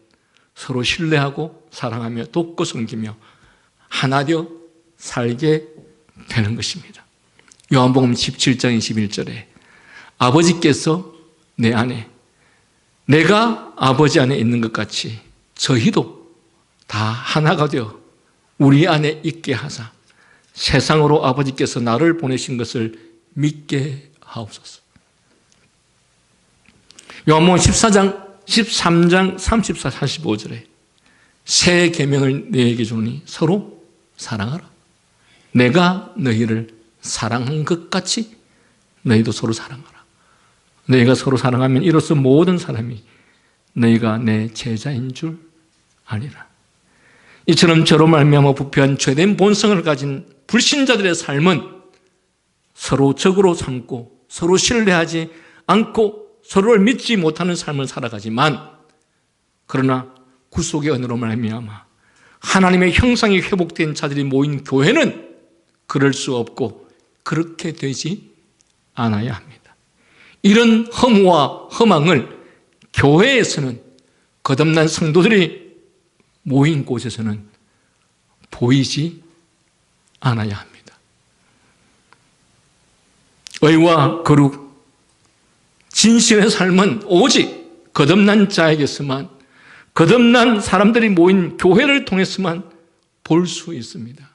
서로 신뢰하고 사랑하며 돕고 섬기며 하나 되어 살게 되는 것입니다. 요한복음 17장 21절에 아버지께서 내 안에 내가 아버지 안에 있는 것 같이 저희도 다 하나가 되어 우리 안에 있게 하사 세상으로 아버지께서 나를 보내신 것을 믿게 하옵소서. 요한복음 13장 34, 45절에 새 계명을 너희에게 주노니 서로 사랑하라. 내가 너희를 사랑한 것 같이 너희도 서로 사랑하라. 너희가 서로 사랑하면 이로써 모든 사람이 너희가 내 제자인 줄 아니라. 이처럼 저로 말미암아 부패한 죄된 본성을 가진 불신자들의 삶은 서로 적으로 삼고 서로 신뢰하지 않고 서로를 믿지 못하는 삶을 살아가지만, 그러나 구속의 은혜로 말미암아 하나님의 형상이 회복된 자들이 모인 교회는 그럴 수 없고 그렇게 되지 않아야 합니다. 이런 허무와 허망을 교회에서는, 거듭난 성도들이 모인 곳에서는 보이지 않아야 합니다. 의와 거룩, 진실의 삶은 오직 거듭난 자에게서만, 거듭난 사람들이 모인 교회를 통해서만 볼 수 있습니다.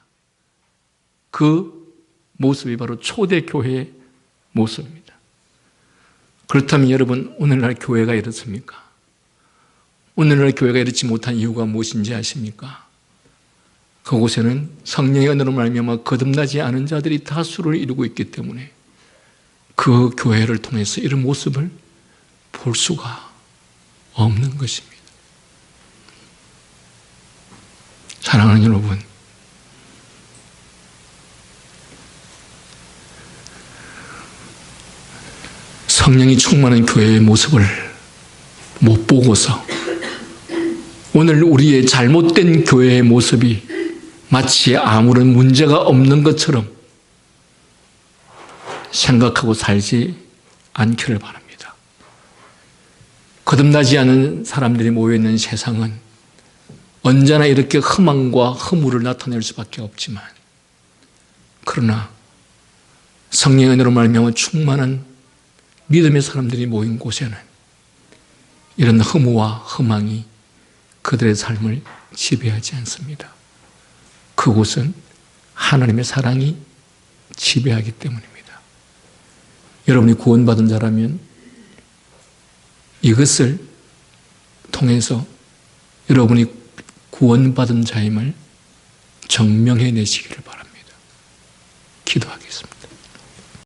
그 모습이 바로 초대교회의 모습입니다. 그렇다면 여러분, 오늘날 교회가 이렇습니까? 오늘날 교회가 이렇지 못한 이유가 무엇인지 아십니까? 그곳에는 성령의 은혜로 말미암아 거듭나지 않은 자들이 다수를 이루고 있기 때문에 그 교회를 통해서 이런 모습을 볼 수가 없는 것입니다. 사랑하는 여러분, 성령이 충만한 교회의 모습을 못 보고서 오늘 우리의 잘못된 교회의 모습이 마치 아무런 문제가 없는 것처럼 생각하고 살지 않기를 바랍니다. 거듭나지 않은 사람들이 모여있는 세상은 언제나 이렇게 흠함과 허물을 나타낼 수밖에 없지만, 그러나 성령의 은혜로 말미암아 충만한 믿음의 사람들이 모인 곳에는 이런 허무와 흠망이 그들의 삶을 지배하지 않습니다. 그곳은 하나님의 사랑이 지배하기 때문입니다. 여러분이 구원받은 자라면 이것을 통해서 여러분이 구원받은 자임을 증명해내시기를 바랍니다. 기도하겠습니다.